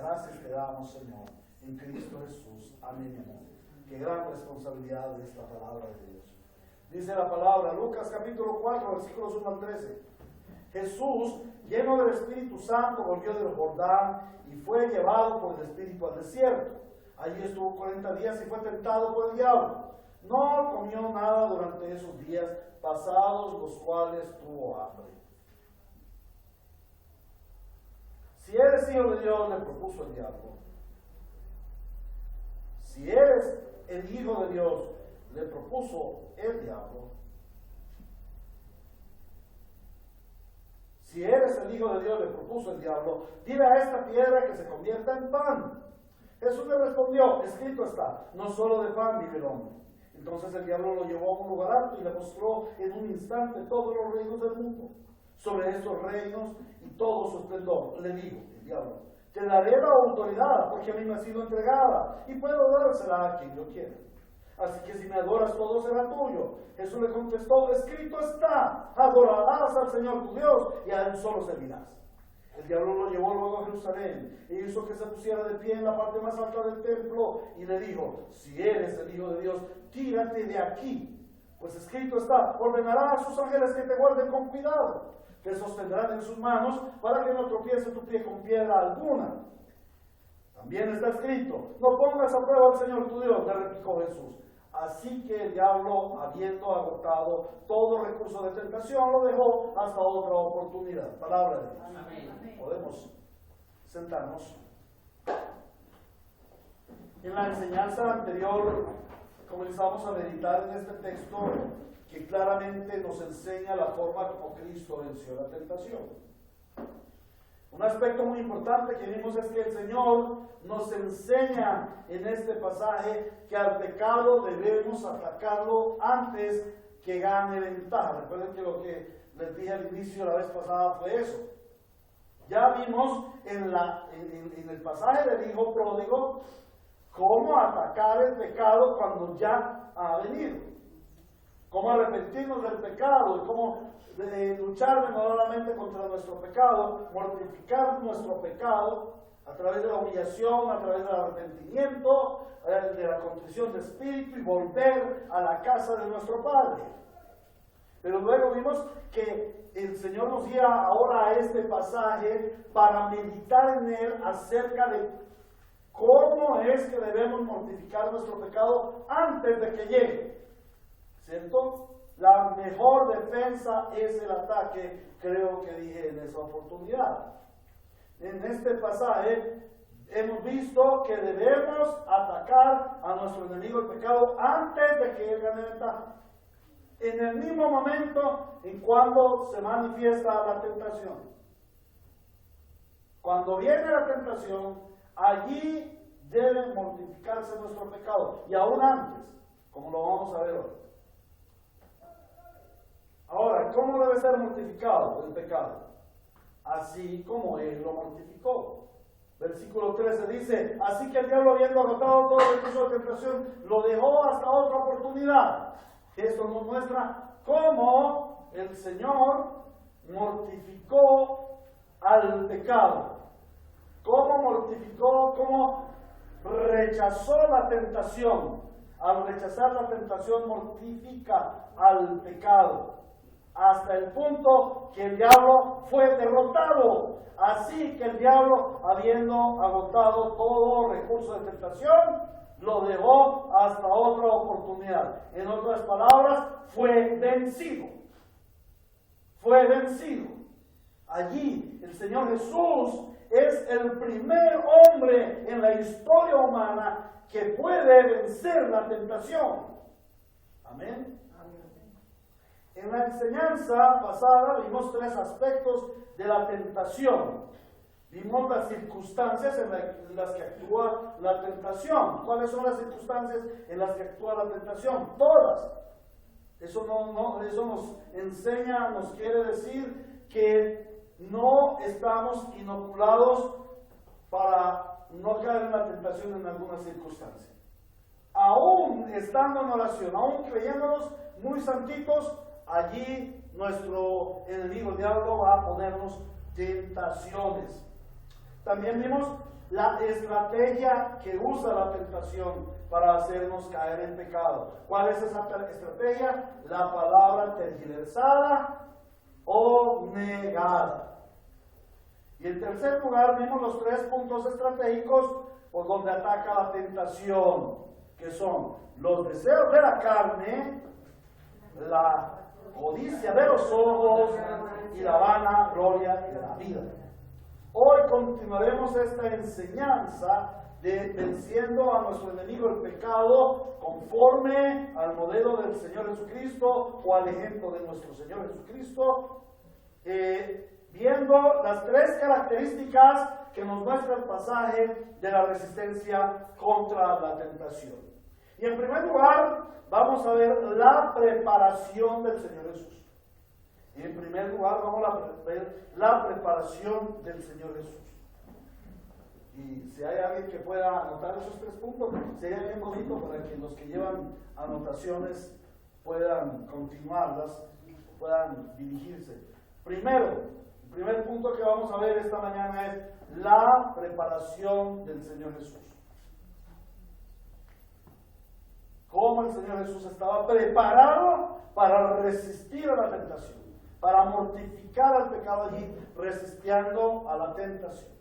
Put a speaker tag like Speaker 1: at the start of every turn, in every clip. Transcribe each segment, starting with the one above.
Speaker 1: Gracias te damos, Señor, en Cristo Jesús. Amén, amor. Qué gran responsabilidad de esta palabra de Dios. Dice la palabra, Lucas capítulo 4, versículos 1 al 13. Jesús, lleno del Espíritu Santo, volvió del Jordán y fue llevado por el Espíritu al desierto. Allí estuvo 40 días y fue tentado por el diablo. No comió nada durante esos días, pasados los cuales tuvo hambre. Si eres hijo de Dios, le propuso el diablo. Si eres el hijo de Dios, le propuso el diablo. Si eres el hijo de Dios, le propuso el diablo, dile a esta piedra que se convierta en pan. Jesús le respondió, escrito está, no solo de pan vive el hombre. Entonces el diablo lo llevó a un lugar alto y le mostró en un instante todos los reinos del mundo. Sobre estos reinos y todo su esplendor, le dijo el diablo, te daré la autoridad porque a mí me ha sido entregada y puedo dársela a quien yo quiera. Así que si me adoras, todo será tuyo. Jesús le contestó, escrito está, adorarás al Señor tu Dios y a Él solo servirás. El diablo lo llevó luego a Jerusalén e hizo que se pusiera de pie en la parte más alta del templo y le dijo, si eres el Hijo de Dios, tírate de aquí. Pues escrito está, ordenará a sus ángeles que te guarden con cuidado, te sostendrán en sus manos para que no tropiece tu pie con piedra alguna. También está escrito, no pongas a prueba al Señor tu Dios, le replicó Jesús. Así que el diablo, habiendo agotado todo recurso de tentación, lo dejó hasta otra oportunidad. Palabra de Dios. Amén. Podemos sentarnos. En la enseñanza anterior comenzamos a meditar en este texto que claramente nos enseña la forma como Cristo venció la tentación. Un aspecto muy importante que vimos es que el Señor nos enseña en este pasaje que al pecado debemos atacarlo antes que gane ventaja. Recuerden que lo que les dije al inicio la vez pasada fue eso. Ya vimos en el pasaje del hijo pródigo cómo atacar el pecado cuando ya ha venido. Cómo arrepentirnos del pecado y cómo luchar verdaderamente contra nuestro pecado, mortificar nuestro pecado a través de la humillación, a través del arrepentimiento, de la contrición de espíritu y volver a la casa de nuestro Padre. Pero luego vimos que el Señor nos guía ahora a este pasaje para meditar en él acerca de cómo es que debemos mortificar nuestro pecado antes de que llegue. ¿Cierto? La mejor defensa es el ataque, creo que dije en esa oportunidad. En este pasaje hemos visto que debemos atacar a nuestro enemigo el pecado antes de que él gane ventaja. En el mismo momento en cuando se manifiesta la tentación. Cuando viene la tentación, allí debe mortificarse nuestro pecado. Y aún antes, como lo vamos a ver hoy. Ahora, ¿cómo debe ser mortificado el pecado? Así como Él lo mortificó. Versículo 13 dice, así que el diablo, habiendo agotado todo el recurso de tentación, lo dejó hasta otra oportunidad. Esto nos muestra cómo el Señor mortificó al pecado. Cómo mortificó, cómo rechazó la tentación. Al rechazar la tentación mortifica al pecado. Hasta el punto que el diablo fue derrotado. Así que el diablo, habiendo agotado todo recurso de tentación, lo dejó hasta otra oportunidad. En otras palabras, fue vencido. Fue vencido. Allí el Señor Jesús es el primer hombre en la historia humana que puede vencer la tentación. Amén. En la enseñanza pasada vimos tres aspectos de la tentación. Vimos las circunstancias en las que actúa la tentación. ¿Cuáles son las circunstancias en las que actúa la tentación? Todas. Eso nos enseña, nos quiere decir que no estamos inoculados para no caer en la tentación en alguna circunstancia. Aún estando en oración, aún creyéndonos muy santitos, allí nuestro enemigo el diablo va a ponernos tentaciones. También vimos la estrategia que usa la tentación para hacernos caer en pecado. ¿Cuál es esa estrategia? La palabra tergiversada o negada. Y en tercer lugar vimos los 3 puntos estratégicos por donde ataca la tentación, que son los deseos de la carne, la codicia de los ojos y la vana gloria de la vida. Hoy continuaremos esta enseñanza de venciendo a nuestro enemigo el pecado conforme al modelo del Señor Jesucristo o al ejemplo de nuestro Señor Jesucristo, viendo las 3 características que nos muestra el pasaje de la resistencia contra la tentación. Y en primer lugar, vamos a ver la preparación del Señor Jesús. Y en primer lugar, vamos a ver la preparación del Señor Jesús. Y si hay alguien que pueda anotar esos 3 puntos, sería bien bonito para que los que llevan anotaciones puedan continuarlas, puedan dirigirse. Primero, el primer punto que vamos a ver esta mañana es la preparación del Señor Jesús. Cómo el Señor Jesús estaba preparado para resistir a la tentación, para mortificar al pecado allí, resistiendo a la tentación.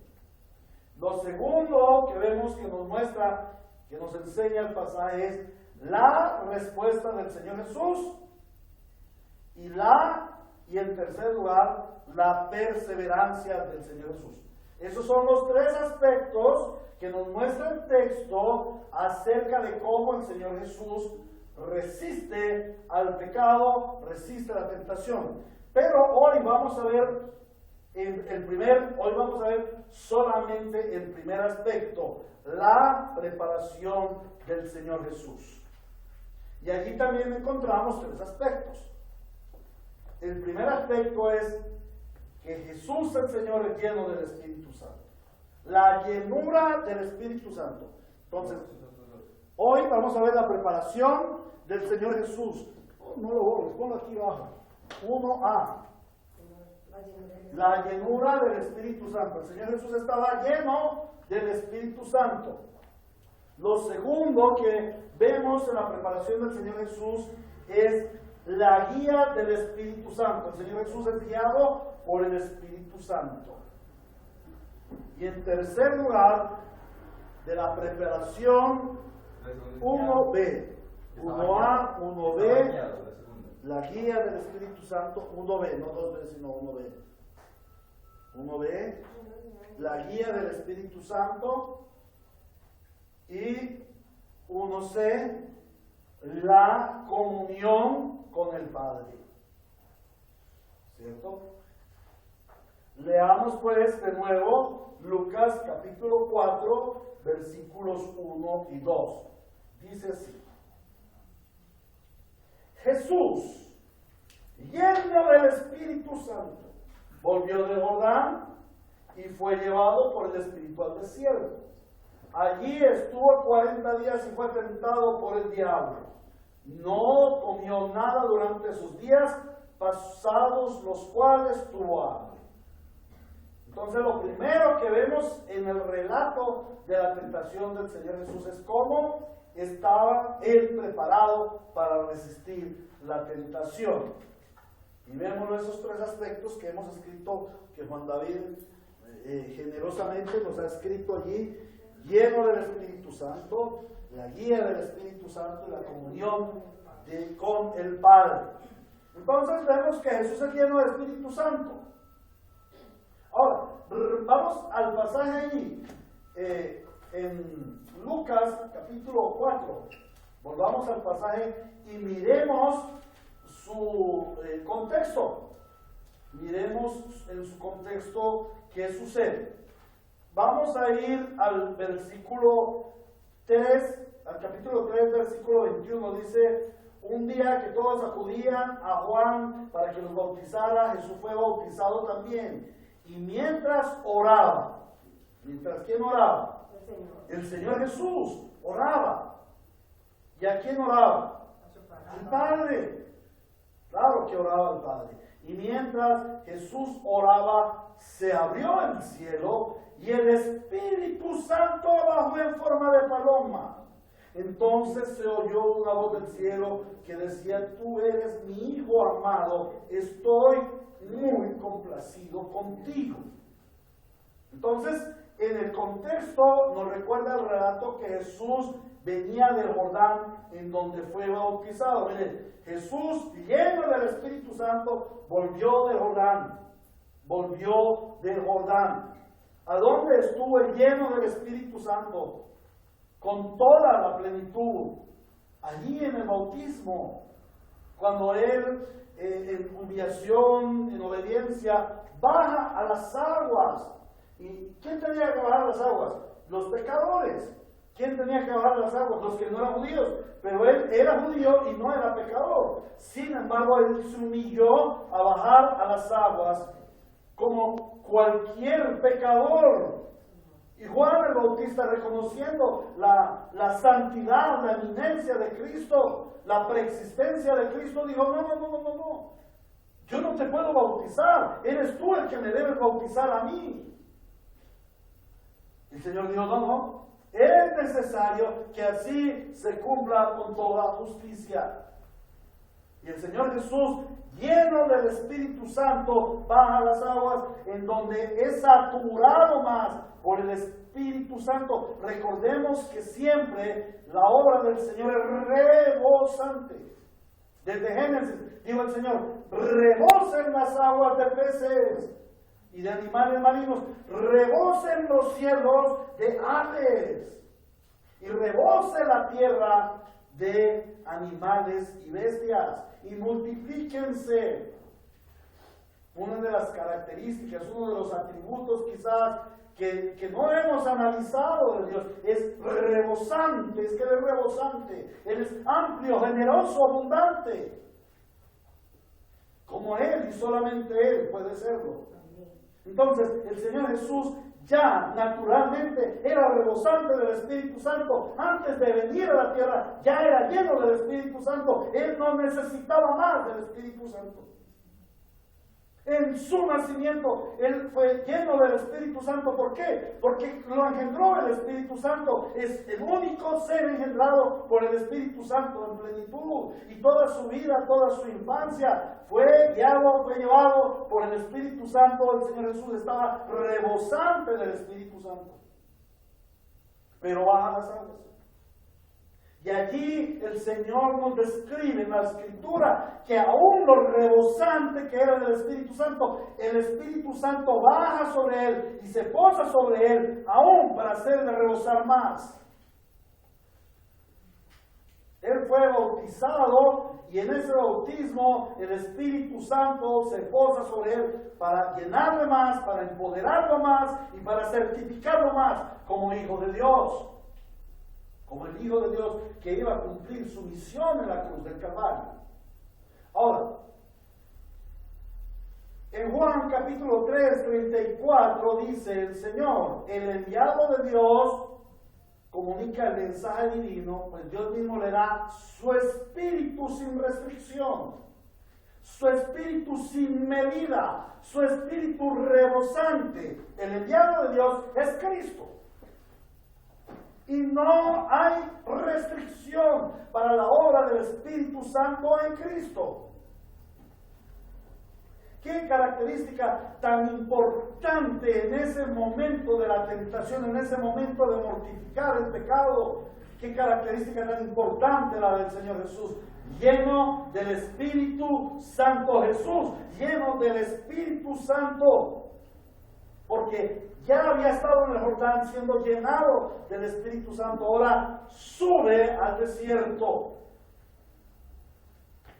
Speaker 1: Lo segundo que vemos que nos muestra, que nos enseña el pasaje es la respuesta del Señor Jesús y en tercer lugar, la perseverancia del Señor Jesús. Esos son los 3 aspectos que nos muestra el texto acerca de cómo el Señor Jesús resiste al pecado, resiste la tentación. Pero hoy vamos a ver hoy vamos a ver solamente el primer aspecto, la preparación del Señor Jesús. Y allí también encontramos 3 aspectos. El primer aspecto es que Jesús el Señor es lleno del Espíritu Santo. La llenura del Espíritu Santo. Entonces, hoy vamos a ver la preparación del Señor Jesús. No lo borres, ponlo aquí abajo. 1A. La llenura del Espíritu Santo. El Señor Jesús estaba lleno del Espíritu Santo. Lo segundo que vemos en la preparación del Señor Jesús es la guía del Espíritu Santo. El Señor Jesús es guiado por el Espíritu Santo. Y en tercer lugar, de la preparación 1B. 1A, 1B, la guía del Espíritu Santo, 1B, no 2B, sino 1B. 1B, la guía del Espíritu Santo. Y 1C, la comunión con el Padre. ¿Cierto? Leamos pues de nuevo Lucas capítulo 4, versículos 1 y 2. Dice así: Jesús, lleno del Espíritu Santo, volvió de Jordán y fue llevado por el Espíritu al desierto. Allí estuvo 40 días y fue tentado por el diablo. No comió nada durante esos días, pasados los cuales tuvo hambre. Entonces, lo primero que vemos en el relato de la tentación del Señor Jesús es cómo estaba él preparado para resistir la tentación. Y vemos esos 3 aspectos que hemos escrito, que Juan David generosamente nos ha escrito allí: lleno del Espíritu Santo, la guía del Espíritu Santo y la comunión con el Padre. Entonces vemos que Jesús es lleno del Espíritu Santo. Ahora, vamos al pasaje allí, en Lucas capítulo 4. Volvamos al pasaje y miremos su contexto. Miremos en su contexto qué sucede. Vamos a ir al versículo 3, al capítulo 3, versículo 21. Dice: un día que todos acudían a Juan para que los bautizara, Jesús fue bautizado también. Y mientras oraba, ¿mientras quién oraba? El Señor Jesús oraba. ¿Y a quién oraba? Al Padre. Claro que oraba al Padre. Y mientras Jesús oraba, se abrió el cielo y el Espíritu Santo bajó en forma de paloma. Entonces se oyó una voz del cielo que decía: tú eres mi Hijo amado, estoy muy complacido contigo. Entonces, en el contexto nos recuerda el relato que Jesús venía del Jordán, en donde fue bautizado. Miren, Jesús, lleno del Espíritu Santo, volvió del Jordán. Volvió del Jordán. ¿A dónde estuvo el lleno del Espíritu Santo? Con toda la plenitud. Allí en el bautismo. Cuando Él, en humillación, en obediencia, baja a las aguas. ¿Y quién tenía que bajar a las aguas? Los pecadores. ¿Quién tenía que bajar a las aguas? Los que no eran judíos. Pero Él era judío y no era pecador. Sin embargo, Él se humilló a bajar a las aguas como cualquier pecador. Y Juan el Bautista, reconociendo la santidad, la eminencia de Cristo, la preexistencia de Cristo, dijo: no. Yo no te puedo bautizar. Eres tú el que me debes bautizar a mí. El Señor dijo: no. Es necesario que así se cumpla con toda justicia. Y el Señor Jesús, lleno del Espíritu Santo, baja a las aguas, en donde es saturado más por el Espíritu Santo. Recordemos que siempre la obra del Señor es rebosante. Desde Génesis dijo el Señor: rebosen las aguas de peces y de animales marinos, rebosen los cielos de aves y rebose la tierra de animales y bestias, y multiplíquense. Una de las características, uno de los atributos quizás que no hemos analizado de Dios, es rebosante. Es que Él es rebosante, Él es amplio, generoso, abundante, como Él y solamente Él puede serlo. Entonces el Señor Jesús ya naturalmente era rebosante del Espíritu Santo. Antes de venir a la tierra ya era lleno del Espíritu Santo. Él no necesitaba más del Espíritu Santo. En su nacimiento Él fue lleno del Espíritu Santo. ¿Por qué? Porque lo engendró el Espíritu Santo. Es el único ser engendrado por el Espíritu Santo en plenitud. Y toda su vida, toda su infancia fue guiado, fue llevado por el Espíritu Santo. El Señor Jesús estaba rebosante del Espíritu Santo. Pero baja las aguas. Y allí el Señor nos describe en la Escritura que aún lo rebosante que era del Espíritu Santo, el Espíritu Santo baja sobre Él y se posa sobre Él, aún para hacerle rebosar más. Él fue bautizado y en ese bautismo el Espíritu Santo se posa sobre Él para llenarle más, para empoderarlo más y para certificarlo más como Hijo de Dios. Como el Hijo de Dios que iba a cumplir su misión en la cruz del Calvario. Ahora, en Juan capítulo 3, 34 dice el Señor: el enviado de Dios comunica el mensaje divino, pues Dios mismo le da su Espíritu sin restricción, su Espíritu sin medida, su Espíritu rebosante. El enviado de Dios es Cristo. Y no hay restricción para la obra del Espíritu Santo en Cristo. ¿Qué característica tan importante en ese momento de la tentación, en ese momento de mortificar el pecado? ¿Qué característica tan importante la del Señor Jesús? Lleno del Espíritu Santo. Jesús, lleno del Espíritu Santo. Porque ya había estado en el Jordán siendo llenado del Espíritu Santo. Ahora sube al desierto.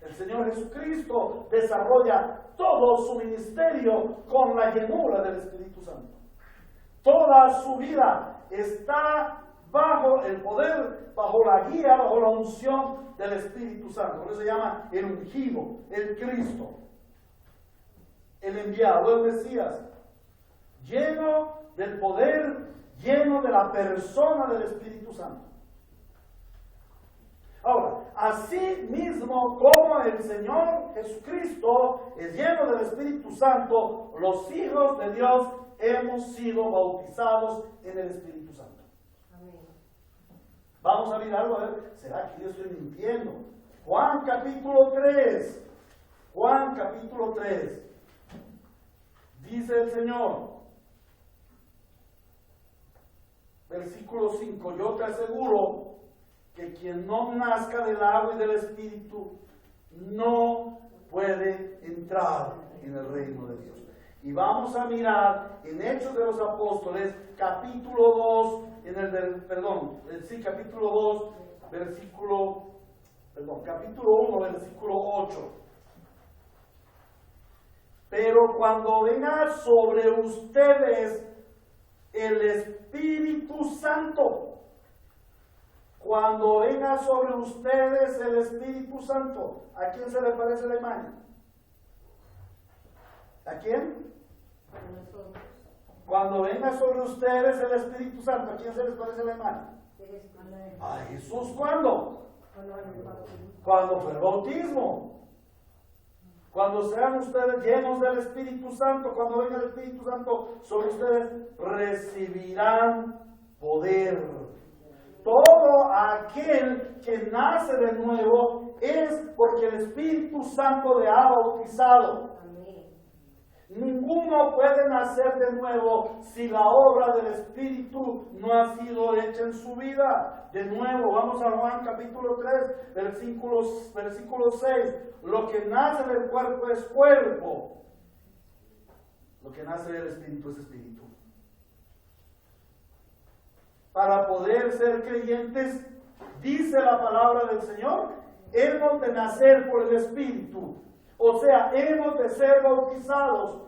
Speaker 1: El Señor Jesucristo desarrolla todo su ministerio con la llenura del Espíritu Santo. Toda su vida está bajo el poder, bajo la guía, bajo la unción del Espíritu Santo. Por eso se llama el ungido, el Cristo, el enviado, el Mesías. Lleno del poder, lleno de la persona del Espíritu Santo. Ahora, así mismo como el Señor Jesucristo es lleno del Espíritu Santo, los hijos de Dios hemos sido bautizados en el Espíritu Santo.
Speaker 2: Amén.
Speaker 1: Vamos a mirarlo, a ver, ¿será que yo estoy mintiendo? Juan capítulo 3. Juan capítulo 3. Dice el Señor, versículo 5, yo te aseguro que quien no nazca del agua y del Espíritu no puede entrar en el reino de Dios. Y vamos a mirar en Hechos de los Apóstoles, capítulo 2, capítulo 2, capítulo 1, versículo 8. Pero cuando venga sobre ustedes el Espíritu Santo, cuando venga sobre ustedes el Espíritu Santo, ¿a quién se le parece la imagen? ¿A quién? Cuando venga sobre ustedes el Espíritu Santo, ¿a quién se les parece la imagen? A Jesús. ¿Cuándo? Cuando fue el bautismo. Cuando sean ustedes llenos del Espíritu Santo, cuando venga el Espíritu Santo sobre ustedes, recibirán poder. Todo aquel que nace de nuevo es porque el Espíritu Santo le ha bautizado. Ninguno puede nacer de nuevo si la obra del Espíritu no ha sido hecha en su vida. De nuevo, vamos a Juan capítulo 3, versículo 6. Lo que nace del cuerpo es cuerpo. Lo que nace del Espíritu es Espíritu. Para poder ser creyentes, dice la palabra del Señor, hemos de nacer por el Espíritu. O sea, hemos de ser bautizados,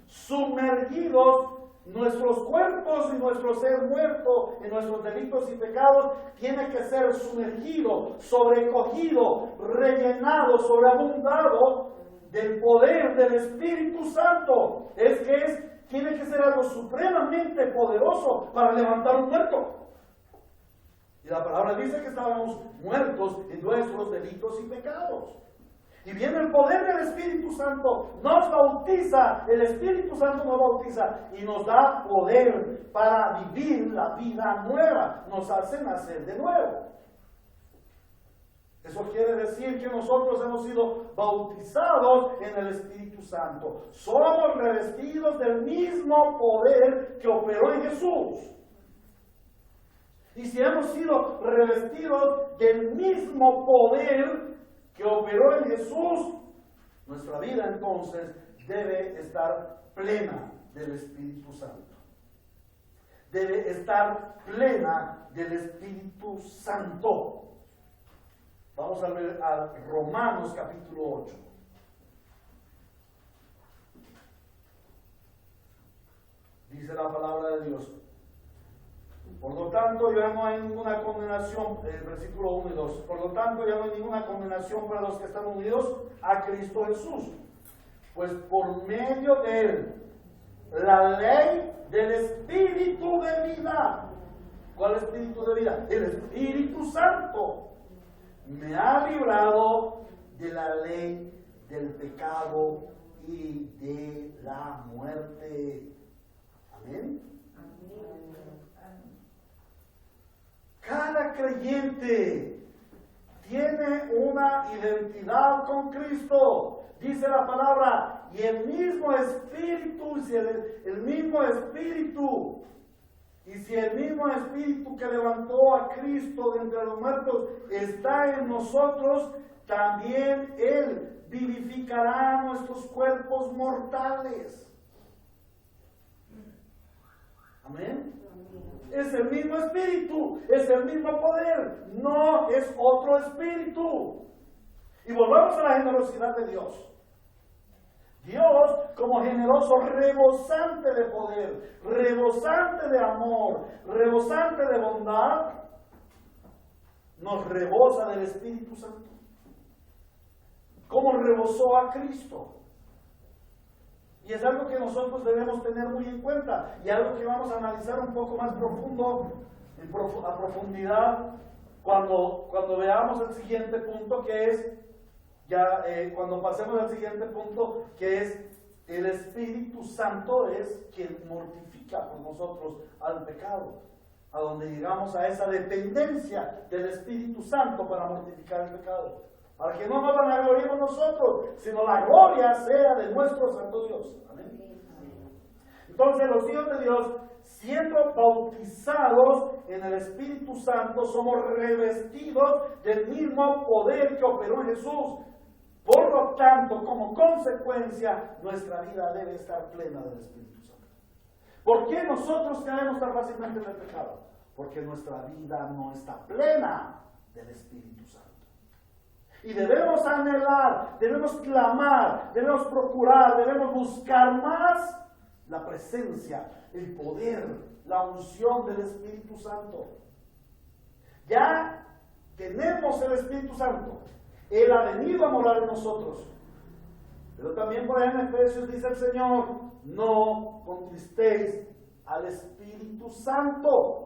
Speaker 1: sumergidos, nuestros cuerpos y nuestro ser muerto en nuestros delitos y pecados tiene que ser sumergido, sobrecogido, rellenado, sobreabundado del poder del Espíritu Santo. Tiene que ser algo supremamente poderoso para levantar un muerto. Y la palabra dice que estábamos muertos en nuestros delitos y pecados. Y viene el poder del Espíritu Santo, nos bautiza, el Espíritu Santo nos bautiza y nos da poder para vivir la vida nueva, nos hace nacer de nuevo. Eso quiere decir que nosotros hemos sido bautizados en el Espíritu Santo. Somos revestidos del mismo poder que operó en Jesús. Y si hemos sido revestidos del mismo poder que operó en Jesús, nuestra vida entonces debe estar plena del Espíritu Santo. Debe estar plena del Espíritu Santo. Vamos a ver a Romanos capítulo 8. Dice la palabra de Dios. Por lo tanto, ya no hay ninguna condenación, versículo 1 y 2. Por lo tanto, ya no hay ninguna condenación para los que están unidos a Cristo Jesús. Pues por medio de Él, la ley del Espíritu de vida. ¿Cuál Espíritu de vida? El Espíritu Santo me ha librado de la ley del pecado y de la muerte. Amén. Cada creyente tiene una identidad con Cristo. Dice la palabra, y el mismo Espíritu, y si el mismo Espíritu que levantó a Cristo de entre los muertos está en nosotros, también Él vivificará nuestros cuerpos mortales. Amén. Es el mismo Espíritu, es el mismo poder, no es otro Espíritu. Y volvamos a la generosidad de Dios. Dios, como generoso, rebosante de poder, rebosante de amor, rebosante de bondad, nos rebosa del Espíritu Santo. Como rebosó a Cristo. Y es algo que nosotros debemos tener muy en cuenta y algo que vamos a analizar un poco más profundo, a profundidad, Cuando veamos el siguiente punto, que es, cuando pasemos al siguiente punto, que es el Espíritu Santo es quien mortifica por nosotros al pecado, a donde llegamos a esa dependencia del Espíritu Santo para mortificar el pecado, para que no nos vanagloriemos nosotros, sino la gloria sea de nuestro Santo Dios. Amén. Entonces los hijos de Dios, siendo bautizados en el Espíritu Santo, somos revestidos del mismo poder que operó en Jesús. Por lo tanto, como consecuencia, nuestra vida debe estar plena del Espíritu Santo. ¿Por qué nosotros caemos tan fácilmente en el pecado? Porque nuestra vida no está plena del Espíritu Santo. Y debemos anhelar, debemos clamar, debemos procurar, debemos buscar más la presencia, el poder, la unción del Espíritu Santo. Ya tenemos el Espíritu Santo. Él ha venido a morar en nosotros. Pero también por ahí en Efesios dice el Señor, no contristéis al Espíritu Santo.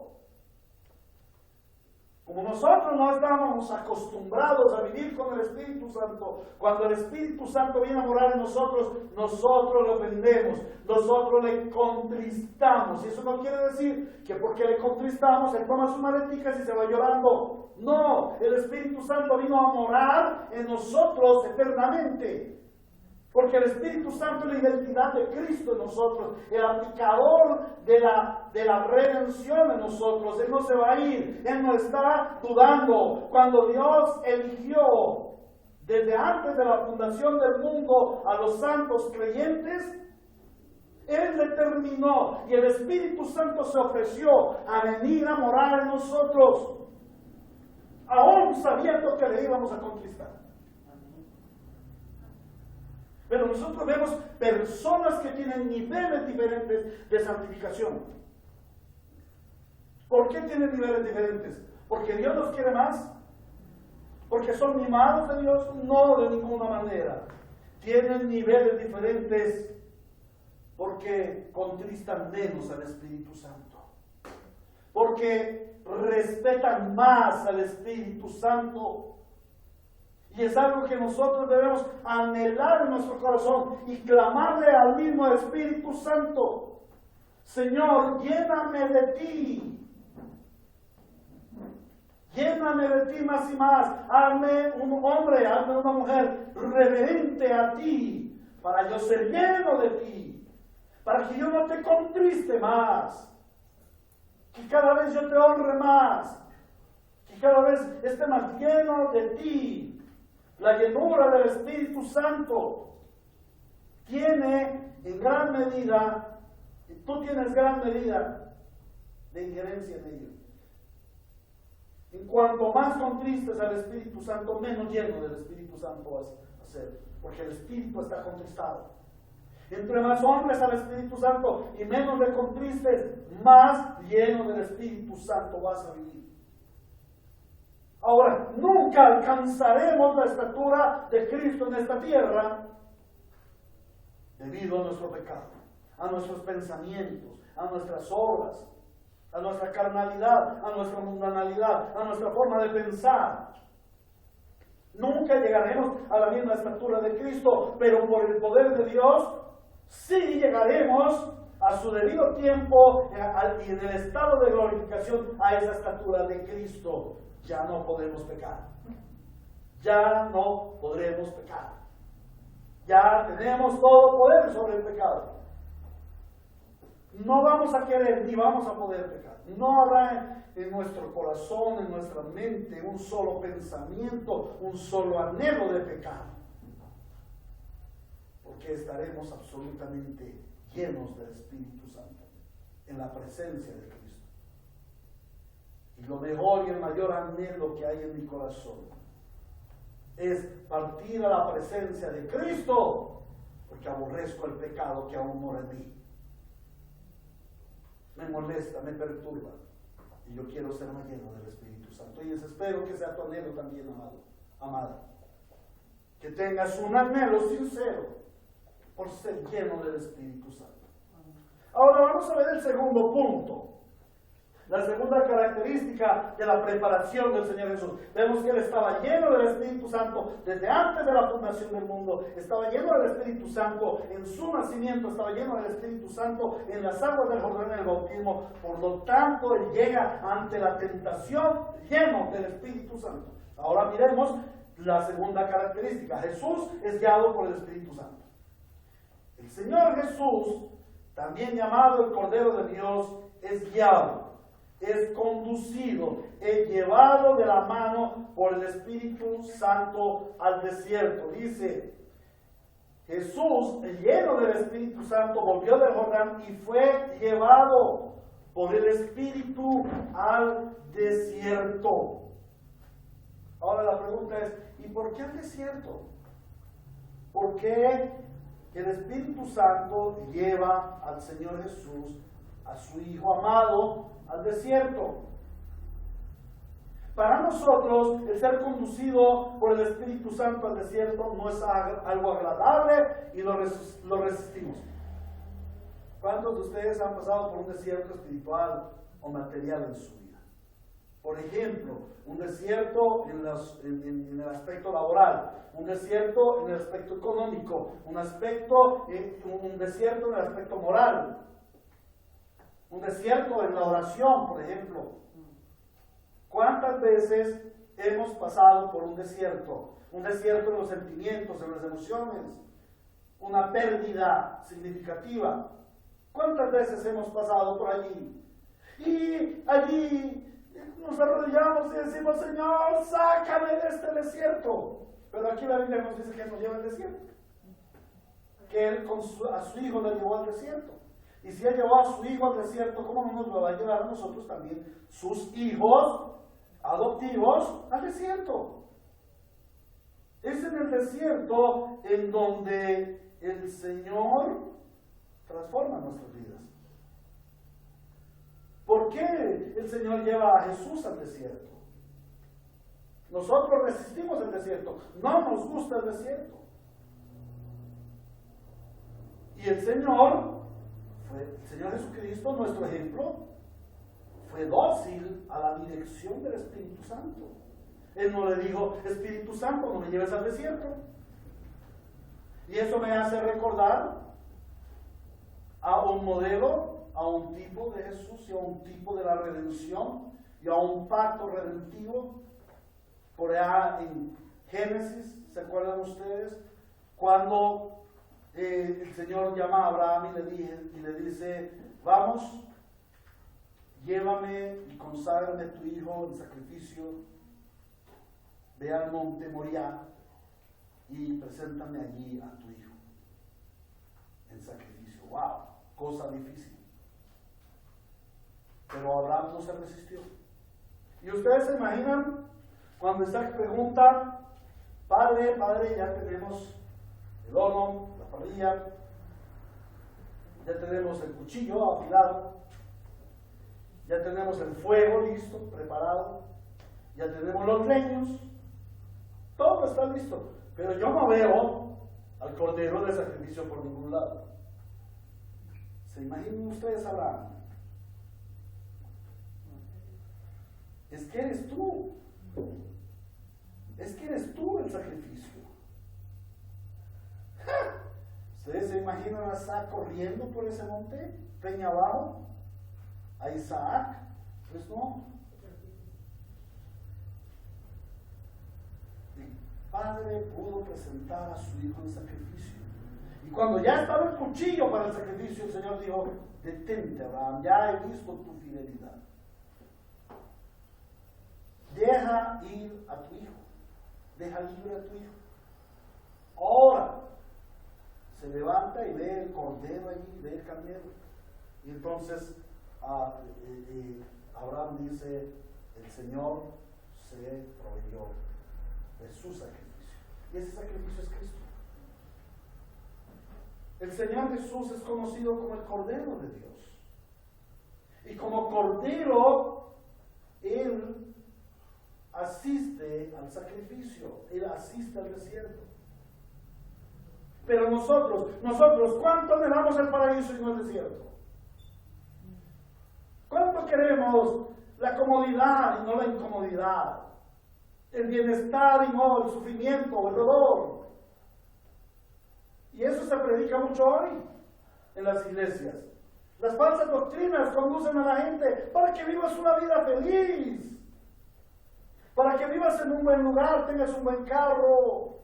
Speaker 1: Como nosotros no estábamos acostumbrados a vivir con el Espíritu Santo, cuando el Espíritu Santo viene a morar en nosotros, nosotros le ofendemos, nosotros le contristamos. Y eso no quiere decir que porque le contristamos, Él toma sus maleticas y se va llorando. No, el Espíritu Santo vino a morar en nosotros eternamente. Porque el Espíritu Santo es la identidad de Cristo en nosotros, el aplicador de la redención en nosotros. Él no se va a ir, Él no está dudando. Cuando Dios eligió desde antes de la fundación del mundo a los santos creyentes, Él determinó y el Espíritu Santo se ofreció a venir a morar en nosotros, aún sabiendo que le íbamos a conquistar. Pero nosotros vemos personas que tienen niveles diferentes de santificación. ¿Por qué tienen niveles diferentes? ¿Porque Dios los quiere más? ¿Porque son mimados de Dios? No, de ninguna manera. Tienen niveles diferentes porque contristan menos al Espíritu Santo. Porque respetan más al Espíritu Santo. Y es algo que nosotros debemos anhelar en nuestro corazón y clamarle al mismo Espíritu Santo. Señor, lléname de ti. Lléname de ti más y más. Hazme un hombre, hazme una mujer reverente a ti, para yo ser lleno de ti, para que yo no te contriste más, que cada vez yo te honre más, que cada vez esté más lleno de ti. La llenura del Espíritu Santo tiene en gran medida, tú tienes gran medida de injerencia en ello. En cuanto más contristes al Espíritu Santo, menos lleno del Espíritu Santo vas a ser, porque el Espíritu está contristado. Entre más honres al Espíritu Santo y menos le contristes, más lleno del Espíritu Santo vas a vivir. Ahora, nunca alcanzaremos la estatura de Cristo en esta tierra debido a nuestro pecado, a nuestros pensamientos, a nuestras obras, a nuestra carnalidad, a nuestra mundanalidad, a nuestra forma de pensar. Nunca llegaremos a la misma estatura de Cristo, pero por el poder de Dios sí llegaremos a su debido tiempo y en el estado de glorificación a esa estatura de Cristo. Ya no podemos pecar. Ya no podremos pecar. Ya tenemos todo poder sobre el pecado. No vamos a querer ni vamos a poder pecar. No habrá en nuestro corazón, en nuestra mente, un solo pensamiento, un solo anhelo de pecar. Porque estaremos absolutamente llenos del Espíritu Santo, en la presencia de Cristo. Y lo mejor y el mayor anhelo que hay en mi corazón es partir a la presencia de Cristo, porque aborrezco el pecado que aún mora en mí. Me molesta, me perturba, y yo quiero ser más lleno del Espíritu Santo. Y espero que sea tu anhelo también, amada. Que tengas un anhelo sincero por ser lleno del Espíritu Santo. Ahora vamos a ver el segundo punto. La segunda característica de la preparación del Señor Jesús. Vemos que Él estaba lleno del Espíritu Santo desde antes de la fundación del mundo. Estaba lleno del Espíritu Santo en su nacimiento. Estaba lleno del Espíritu Santo en las aguas del Jordán en el bautismo. Por lo tanto, Él llega ante la tentación lleno del Espíritu Santo. Ahora miremos la segunda característica. Jesús es guiado por el Espíritu Santo. El Señor Jesús, también llamado el Cordero de Dios, es guiado, es conducido, es llevado de la mano por el Espíritu Santo al desierto. Dice, Jesús, lleno del Espíritu Santo, volvió del Jordán y fue llevado por el Espíritu al desierto. Ahora la pregunta es, ¿y por qué al desierto? ¿Por qué el Espíritu Santo lleva al Señor Jesús, a su Hijo amado, al desierto? Para nosotros, el ser conducido por el Espíritu Santo al desierto no es algo agradable y lo resistimos. ¿Cuántos de ustedes han pasado por un desierto espiritual o material en su vida? Por ejemplo, un desierto en el aspecto laboral, un desierto en el aspecto económico, un desierto en el aspecto moral, un desierto en la oración, por ejemplo. ¿Cuántas veces hemos pasado por un desierto? Un desierto en los sentimientos, en las emociones, una pérdida significativa. ¿Cuántas veces hemos pasado por allí? Y allí nos arrodillamos y decimos, Señor, sácame de este desierto. Pero aquí la Biblia nos dice que nos lleva al desierto. Que Él a su Hijo le llevó al desierto. Y si Él llevó a su Hijo al desierto, ¿cómo no nos lo va a llevar a nosotros también, sus hijos adoptivos, al desierto? Es en el desierto en donde el Señor transforma nuestras vidas. ¿Por qué el Señor lleva a Jesús al desierto? Nosotros resistimos el desierto, no nos gusta el desierto. Y el Señor Jesucristo, nuestro ejemplo, fue dócil a la dirección del Espíritu Santo. Él no le dijo, Espíritu Santo, no me lleves al desierto. Y eso me hace recordar a un modelo, a un tipo de Jesús y a un tipo de la redención y a un pacto redentivo. Por allá en Génesis, ¿se acuerdan ustedes? Cuando el Señor llama a Abraham y le dice, vamos, llévame y conságrame a tu hijo en sacrificio, ve al monte Moriah y preséntame allí a tu hijo en sacrificio. ¡Wow! Cosa difícil. Pero Abraham no se resistió. Y ustedes se imaginan cuando Isaac pregunta, Padre, ya tenemos el horno, la parrilla, ya tenemos el cuchillo afilado, ya tenemos el fuego listo, preparado, ya tenemos los leños, todo está listo, pero yo no veo al cordero de sacrificio por ningún lado. ¿Se imaginan ustedes a Abraham? Es que eres tú. Es que eres tú el sacrificio. ¿Ustedes se imaginan a Isaac corriendo por ese monte, peña abajo? ¿A Isaac? Pues no. El padre pudo presentar a su hijo en sacrificio. Y cuando ya estaba el cuchillo para el sacrificio, el Señor dijo, detente, Abraham, ya he visto tu fidelidad. Deja ir a tu hijo. Deja libre a tu hijo. Ahora se levanta y ve el cordero allí, ve el carnero. Y entonces Abraham dice, el Señor se proveyó de su sacrificio. Y ese sacrificio es Cristo. El Señor Jesús es conocido como el Cordero de Dios. Y como Cordero, Él asiste al sacrificio, Él asiste al desierto. Pero nosotros, ¿cuánto anhelamos el paraíso y no el desierto? ¿Cuánto queremos queremos la comodidad y no la incomodidad, el bienestar y no el sufrimiento o el dolor. Y eso se predica mucho hoy en las iglesias. Las falsas doctrinas conducen a la gente para que vivas una vida feliz, para que vivas en un buen lugar, tengas un buen carro,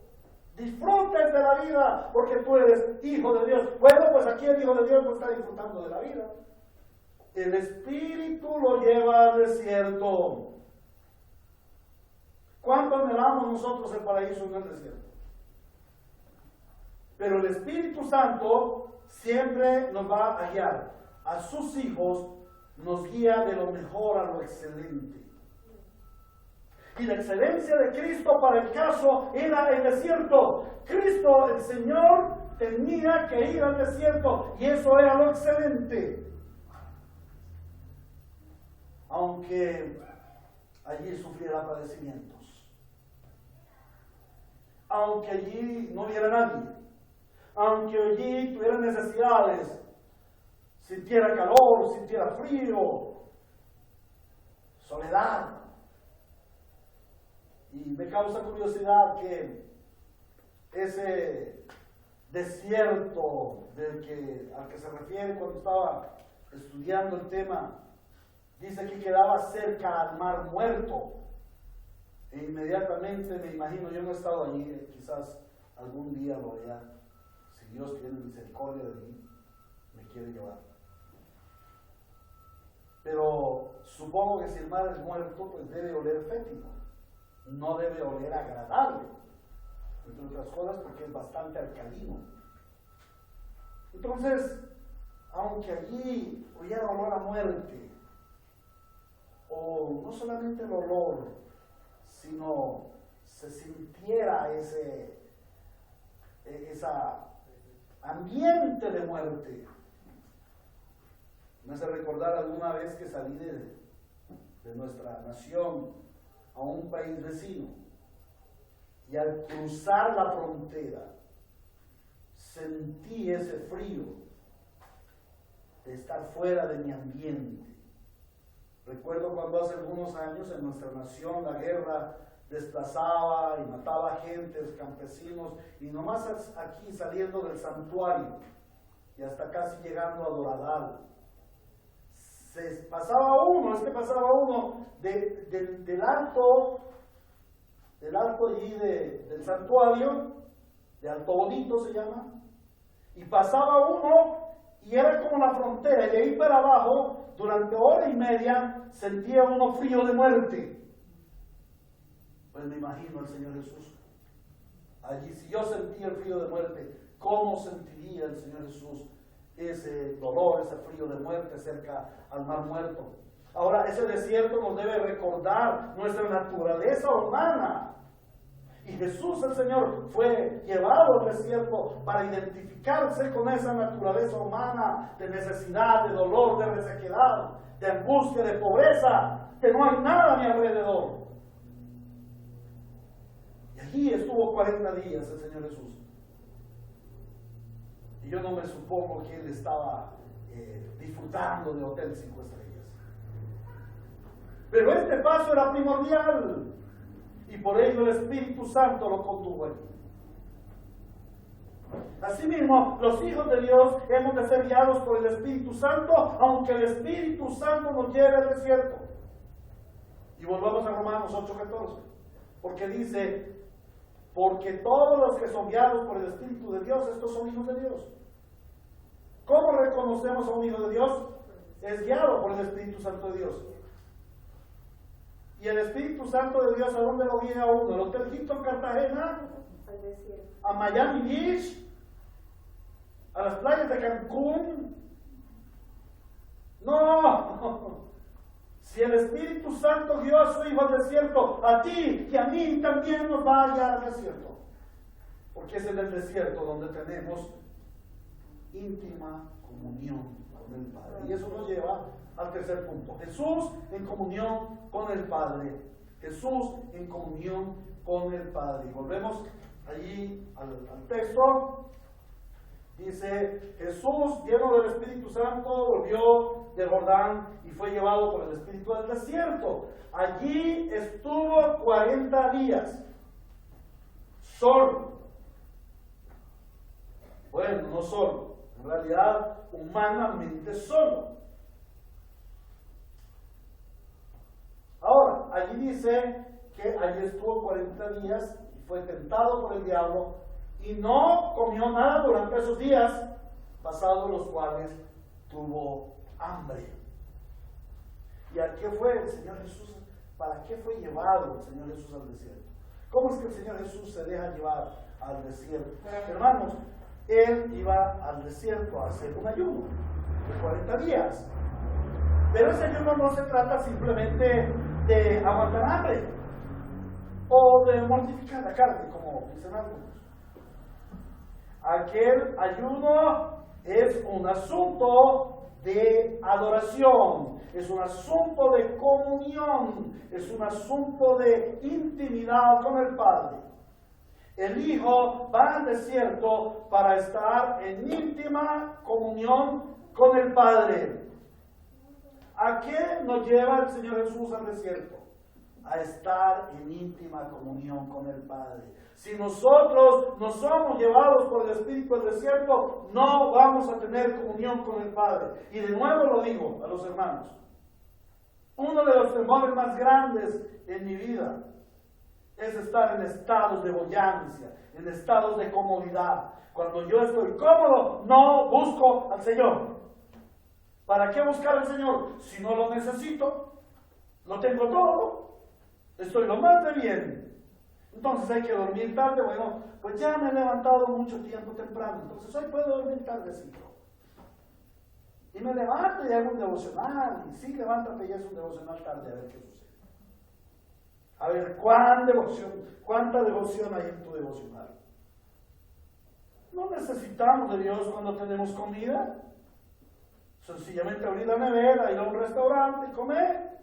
Speaker 1: disfrutes de la vida porque tú eres hijo de Dios. Bueno, pues aquí el hijo de Dios no está disfrutando de la vida. El Espíritu lo lleva al desierto. ¿Cuánto anhelamos nosotros el paraíso en el desierto? Pero el Espíritu Santo siempre nos va a guiar. A sus hijos nos guía de lo mejor a lo excelente. Y la excelencia de Cristo para el caso era el desierto. Cristo, el Señor, tenía que ir al desierto y eso era lo excelente. Aunque allí sufriera padecimientos, aunque allí no hubiera nadie, aunque allí tuviera necesidades, sintiera calor, sintiera frío, soledad. Y me causa curiosidad que ese desierto al que se refiere cuando estaba estudiando el tema, dice que quedaba cerca al mar muerto. E inmediatamente me imagino, yo no he estado allí, quizás algún día lo vea, si Dios tiene misericordia de mí, me quiere llevar. Pero supongo que si el mar es muerto, pues debe oler fétido, no debe oler agradable, entre otras cosas porque es bastante alcalino. Entonces, aunque allí hubiera olor a muerte, o no solamente el olor, sino se sintiera ese ambiente de muerte. Me hace recordar alguna vez que salí de nuestra nación a un país vecino y al cruzar la frontera sentí ese frío de estar fuera de mi ambiente. Recuerdo cuando hace algunos años en nuestra nación la guerra desplazaba y mataba gentes, campesinos, y nomás aquí saliendo del santuario y hasta casi llegando a Doradal, pasaba uno del alto allí del santuario, de Alto Bonito se llama, y pasaba uno y era como la frontera, y de ahí para abajo, durante hora y media, sentía uno frío de muerte. Pues me imagino al Señor Jesús. Allí, si yo sentía el frío de muerte, ¿cómo sentiría el Señor Jesús ese dolor, ese frío de muerte cerca al mar muerto? Ahora, ese desierto nos debe recordar nuestra naturaleza humana. Y Jesús, el Señor, fue llevado al desierto para identificarse con esa naturaleza humana de necesidad, de dolor, de resequedad, de angustia, de pobreza, que no hay nada a mi alrededor. Y allí estuvo 40 días el Señor Jesús. Y yo no me supongo que Él estaba disfrutando de hotel 5 estrellas. Pero este paso era primordial. Y por ello el Espíritu Santo lo contuvo allí. Asimismo, los hijos de Dios hemos de ser guiados por el Espíritu Santo, aunque el Espíritu Santo nos lleve al desierto. Y volvamos a Romanos 8:14, porque dice: porque todos los que son guiados por el Espíritu de Dios, estos son hijos de Dios. ¿Cómo reconocemos a un hijo de Dios? Es guiado por el Espíritu Santo de Dios. Y el Espíritu Santo de Dios, ¿a dónde lo guía uno? ¿Al Hotel Hilton Cartagena? ¿A Miami Beach? ¿A las playas de Cancún? No. Si el Espíritu Santo guió a su hijo al desierto, a ti y a mí también nos va a guiar al desierto. Porque es en el desierto donde tenemos íntima comunión con el Padre. Y eso nos lleva al tercer punto. Jesús en comunión con el Padre. Jesús en comunión con el Padre. Y volvemos allí al texto. Dice, Jesús, lleno del Espíritu Santo, volvió de Jordán y fue llevado por el Espíritu al desierto. Allí estuvo 40 días, solo. Bueno, no solo, en realidad humanamente solo. Ahora, allí dice que allí estuvo 40 días y fue tentado por el diablo y no comió nada durante esos días, pasados los cuales tuvo hambre. ¿Y a qué fue el Señor Jesús? ¿Para qué fue llevado el Señor Jesús al desierto? ¿Cómo es que el Señor Jesús se deja llevar al desierto? Hermanos, Él iba al desierto a hacer un ayuno de 40 días. Pero ese ayuno no se trata simplemente de aguantar hambre o de mortificar la carne, como dicen algunos. Aquel ayuno es un asunto de adoración, es un asunto de comunión, es un asunto de intimidad con el Padre. El Hijo va al desierto para estar en íntima comunión con el Padre. ¿A qué nos lleva el Señor Jesús al desierto? A estar en íntima comunión con el Padre. Si nosotros no somos llevados por el Espíritu al desierto, no vamos a tener comunión con el Padre. Y de nuevo lo digo a los hermanos. Uno de los temores más grandes en mi vida es estar en estados de boyancia, en estados de comodidad. Cuando yo estoy cómodo, no busco al Señor. ¿Para qué buscar al Señor? Si no lo necesito, lo tengo todo, estoy lo más de bien. Entonces hay que dormir tarde. Bueno, pues ya me he levantado mucho tiempo temprano, entonces hoy puedo dormir tardecito. Y me levanto y hago un devocional. Y sí, levántate y haz un devocional tarde a ver qué sucede. A ver, ¿cuánta devoción hay en tu devocional? No necesitamos de Dios cuando tenemos comida. Sencillamente abrir la nevera, ir a un restaurante y comer.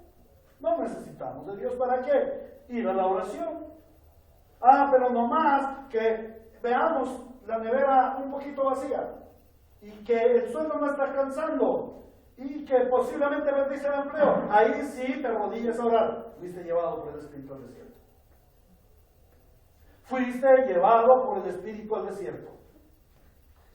Speaker 1: No necesitamos de Dios. ¿Para qué? Ir a la oración. Pero no más que veamos la nevera un poquito vacía y que el sueldo no está alcanzando y que posiblemente perdiste el empleo. Ahí sí te arrodillas a orar. Fuiste llevado por el Espíritu al desierto. Fuiste llevado por el Espíritu al desierto.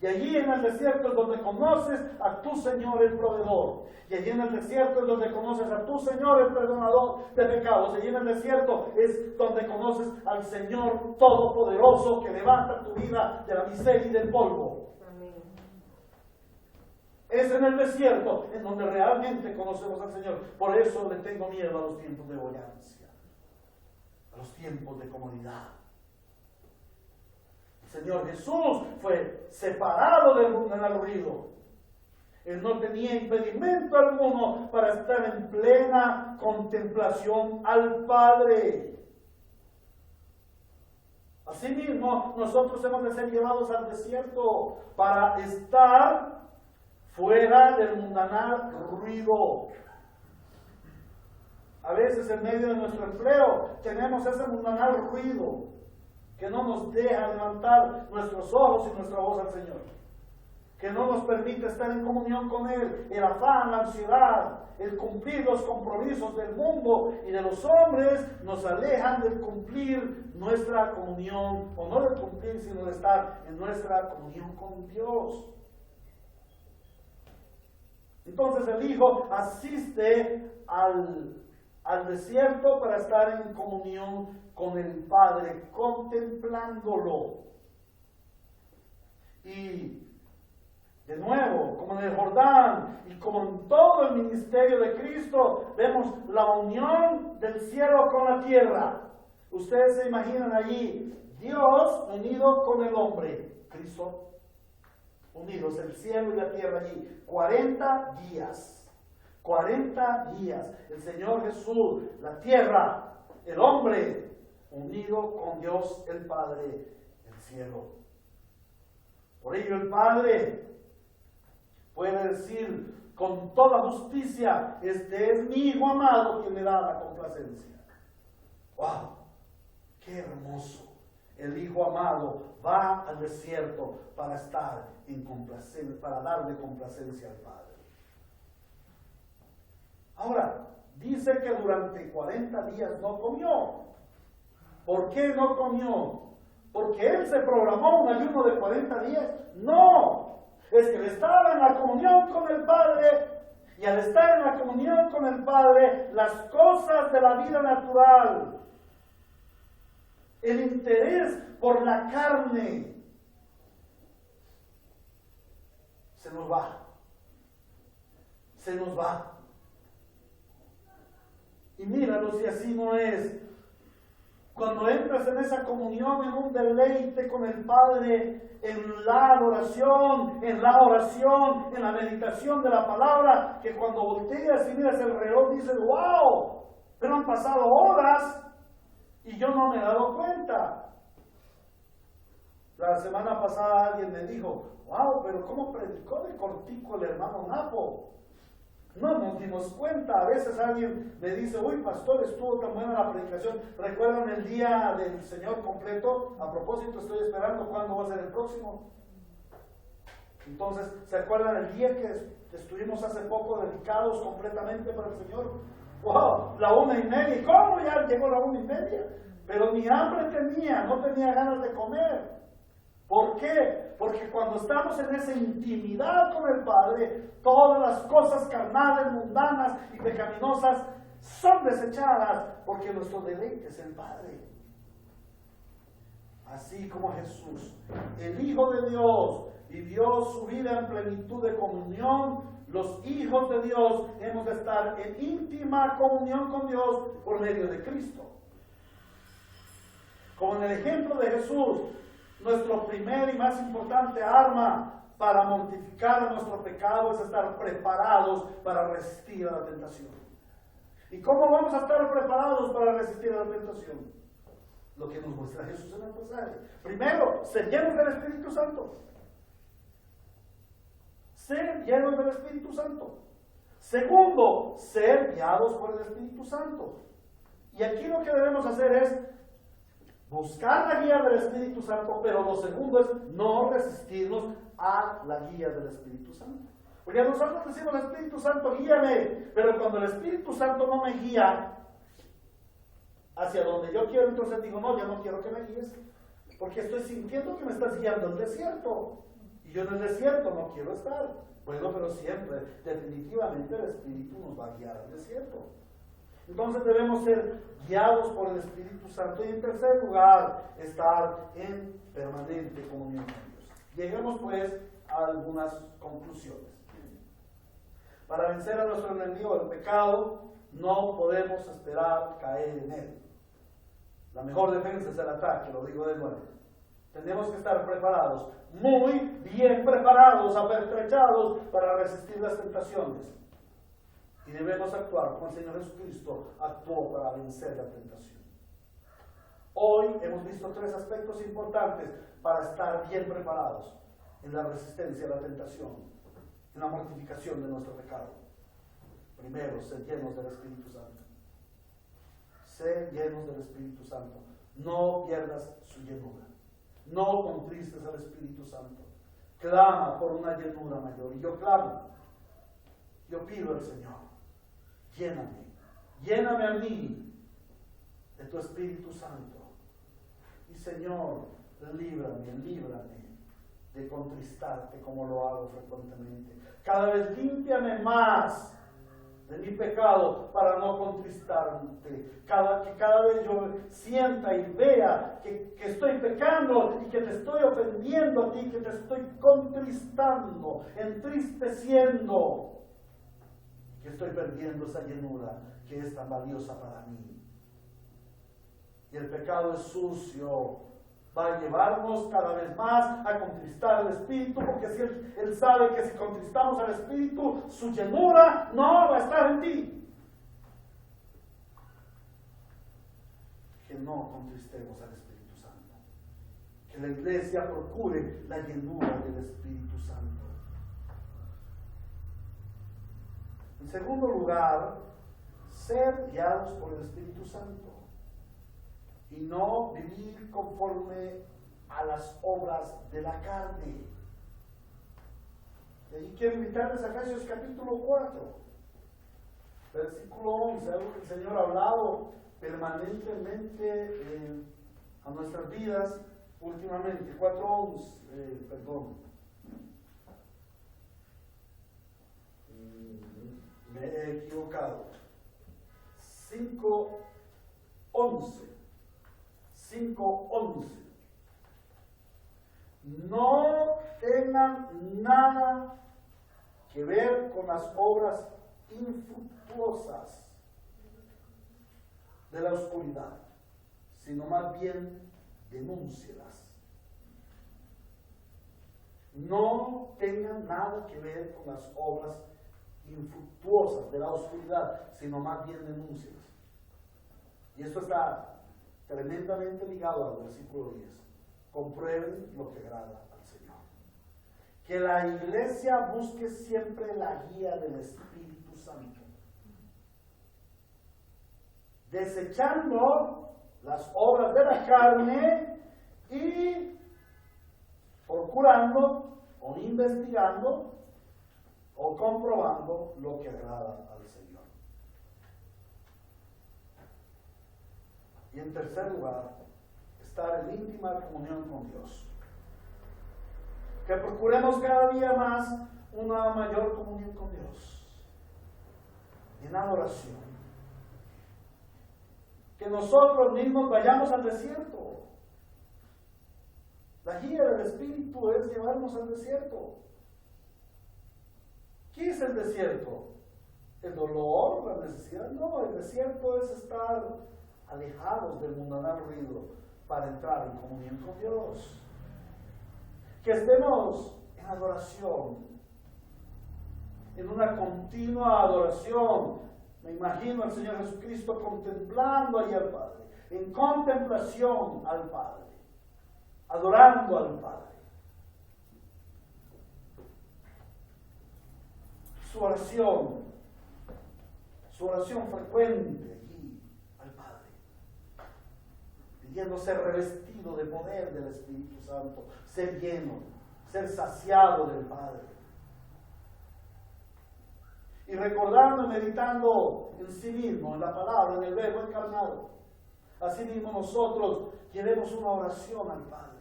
Speaker 1: Y allí en el desierto es donde conoces a tu Señor el proveedor. Y allí en el desierto es donde conoces a tu Señor el perdonador de pecados. Y allí en el desierto es donde conoces al Señor todopoderoso que levanta tu vida de la miseria y del polvo. Amén. Es en el desierto en donde realmente conocemos al Señor. Por eso le tengo miedo a los tiempos de boyancia, a los tiempos de comodidad. El Señor Jesús fue separado del ruido. Él no tenía impedimento alguno para estar en plena contemplación al Padre. Asimismo, nosotros hemos de ser llevados al desierto para estar fuera del mundanal ruido. A veces en medio de nuestro empleo tenemos ese mundanal ruido que no nos deja levantar nuestros ojos y nuestra voz al Señor, que no nos permite estar en comunión con Él. El afán, la ansiedad, el cumplir los compromisos del mundo y de los hombres nos alejan de cumplir nuestra comunión, o no de cumplir, sino de estar en nuestra comunión con Dios. Entonces el Hijo asiste al desierto para estar en comunión con el Padre, contemplándolo. Y de nuevo, como en el Jordán y como en todo el ministerio de Cristo, vemos la unión del cielo con la tierra. Ustedes se imaginan allí Dios unido con el hombre, Cristo unidos, el cielo y la tierra allí, 40 días. 40 días, el Señor Jesús, la tierra, el hombre, unido con Dios el Padre, el cielo. Por ello el Padre puede decir con toda justicia: este es mi Hijo amado, quien me da la complacencia. ¡Wow! ¡Qué hermoso el Hijo amado va al desierto para estar en complacencia, para darle complacencia al Padre. Ahora, dice que durante 40 días no comió. ¿Por qué no comió? ¿Porque él se programó un ayuno de 40 días? No, es que él estaba en la comunión con el Padre, y al estar en la comunión con el Padre, las cosas de la vida natural, el interés por la carne, se nos va. Se nos va. Y míralo si así no es. Cuando entras en esa comunión, en un deleite con el Padre, en la adoración, en la meditación de la palabra, que cuando volteas y miras el reloj dices, wow, pero han pasado horas y yo no me he dado cuenta. La semana pasada alguien me dijo, wow, pero ¿cómo predicó de cortico el hermano Napo? No nos dimos cuenta. A veces alguien me dice, uy, pastor, estuvo tan buena la predicación. ¿Recuerdan el día del Señor completo? A propósito, estoy esperando cuándo va a ser el próximo. Entonces, ¿se acuerdan el día que estuvimos hace poco dedicados completamente para el Señor? ¡Wow! La 1:30. ¿Y cómo ya llegó la 1:30? Pero ni hambre tenía, no tenía ganas de comer. ¿Por qué? Porque cuando estamos en esa intimidad con el Padre, todas las cosas carnales, mundanas y pecaminosas son desechadas, porque nuestro deleite es el Padre. Así como Jesús, el Hijo de Dios, vivió su vida en plenitud de comunión, los hijos de Dios hemos de estar en íntima comunión con Dios por medio de Cristo. Como en el ejemplo de Jesús, nuestro primer y más importante arma para mortificar nuestro pecado es estar preparados para resistir a la tentación. ¿Y cómo vamos a estar preparados para resistir a la tentación? Lo que nos muestra Jesús en el pasaje. Primero, ser llenos del Espíritu Santo. Ser llenos del Espíritu Santo. Segundo, ser guiados por el Espíritu Santo. Y aquí lo que debemos hacer es buscar la guía del Espíritu Santo, pero lo segundo es no resistirnos a la guía del Espíritu Santo. Porque nosotros decimos, Espíritu Santo, guíame, pero cuando el Espíritu Santo no me guía hacia donde yo quiero, entonces digo, no, ya no quiero que me guíes, porque estoy sintiendo que me estás guiando al desierto, y yo en el desierto no quiero estar. Bueno, pero siempre, definitivamente el Espíritu nos va a guiar al desierto. Entonces debemos ser guiados por el Espíritu Santo. Y en tercer lugar, estar en permanente comunión con Dios. Lleguemos pues a algunas conclusiones. Para vencer a nuestro enemigo del pecado, no podemos esperar caer en él. La mejor defensa es el ataque, lo digo de nuevo. Tenemos que estar preparados, muy bien preparados, apertrechados para resistir las tentaciones. Y debemos actuar como el Señor Jesucristo actuó para vencer la tentación. Hoy hemos visto 3 aspectos importantes para estar bien preparados en la resistencia a la tentación, en la mortificación de nuestro pecado. Primero, ser llenos del Espíritu Santo. Ser llenos del Espíritu Santo. No pierdas su llenura. No contristes al Espíritu Santo. Clama por una llenura mayor. Y yo clamo. Yo pido al Señor. Lléname, lléname a mí de tu Espíritu Santo. Y Señor, líbrame de contristarte como lo hago frecuentemente. Cada vez límpiame más de mi pecado para no contristarte. Que cada vez yo sienta y vea que estoy pecando y que te estoy ofendiendo a ti, que te estoy contristando, entristeciendo, que estoy perdiendo esa llenura que es tan valiosa para mí. Y el pecado es sucio, va a llevarnos cada vez más a contristar al Espíritu, porque si él sabe que si contristamos al Espíritu, su llenura no va a estar en ti. Que no contristemos al Espíritu Santo, que la iglesia procure la llenura del Espíritu Santo. En segundo lugar, ser guiados por el Espíritu Santo. y no vivir conforme a las obras de la carne. Y ahí quiero invitarles a Efesios capítulo 4, versículo 11, algo que el Señor ha hablado permanentemente a nuestras vidas últimamente. 4:11, perdón. Me he equivocado. 5:11. 5:11. No tengan nada que ver con las obras infructuosas de la oscuridad, sino más bien denúncielas. No tengan nada que ver con las obras infructuosas de la oscuridad, sino más bien denúncielas. Y esto está tremendamente ligado al versículo 10. Comprueben lo que agrada al Señor. Que la iglesia busque siempre la guía del Espíritu Santo, desechando las obras de la carne y procurando o investigando o comprobando lo que agrada al Señor. Y en tercer lugar, estar en íntima comunión con Dios. Que procuremos cada día más una mayor comunión con Dios, en adoración. Que nosotros mismos vayamos al desierto. La guía del Espíritu es llevarnos al desierto. ¿Qué es el desierto? ¿El dolor, la necesidad? No, el desierto es estar alejados del mundanal ruido para entrar en comunión con Dios. Que estemos en adoración, en una continua adoración. Me imagino al Señor Jesucristo contemplando ahí al Padre, en contemplación al Padre, adorando al Padre. Su oración frecuente allí al Padre, pidiendo ser revestido de poder del Espíritu Santo, ser lleno, ser saciado del Padre. Y recordando y meditando en sí mismo, en la palabra, en el verbo encarnado. Así mismo nosotros queremos una oración al Padre,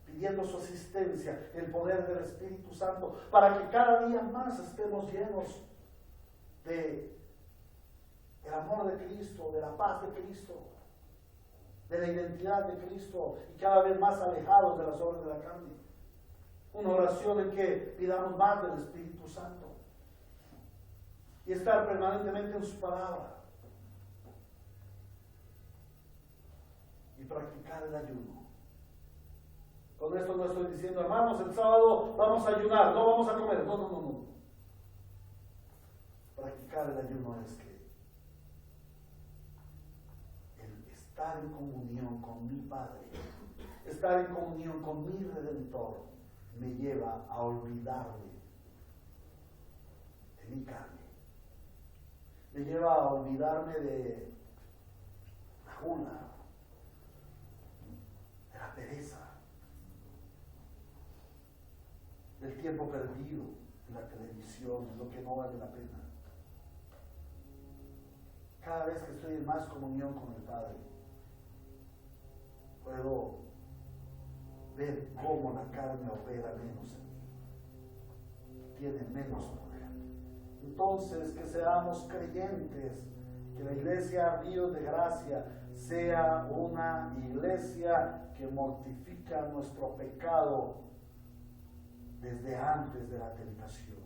Speaker 1: pidiendo su asistencia, el poder del Espíritu Santo, para que cada día más estemos llenos de el amor de Cristo, de la paz de Cristo, de la identidad de Cristo, y cada vez más alejados de las obras de la carne. Una oración en que pidamos más del Espíritu Santo y estar permanentemente en su palabra y practicar el ayuno. Con esto no estoy diciendo, hermanos, el sábado vamos a ayunar, no vamos a comer. No. Practicar el ayuno es que el estar en comunión con mi Padre, estar en comunión con mi Redentor, me lleva a olvidarme de mi carne. Me lleva a olvidarme de la gula, de la pereza, del tiempo perdido en la televisión, en lo que no vale la pena. Cada vez que estoy en más comunión con el Padre, puedo ver cómo la carne opera menos en mí, tiene menos poder. Entonces, que seamos creyentes, que la iglesia Río de Gracia sea una iglesia que mortifica nuestro pecado desde antes de la tentación,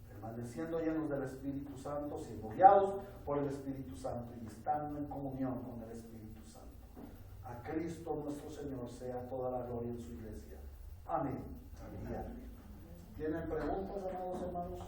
Speaker 1: permaneciendo llenos del Espíritu Santo, siendo guiados por el Espíritu Santo y estando en comunión con el Espíritu Santo. A Cristo nuestro Señor sea toda la gloria en su iglesia. Amén. Amén. ¿Tienen preguntas, amados hermanos?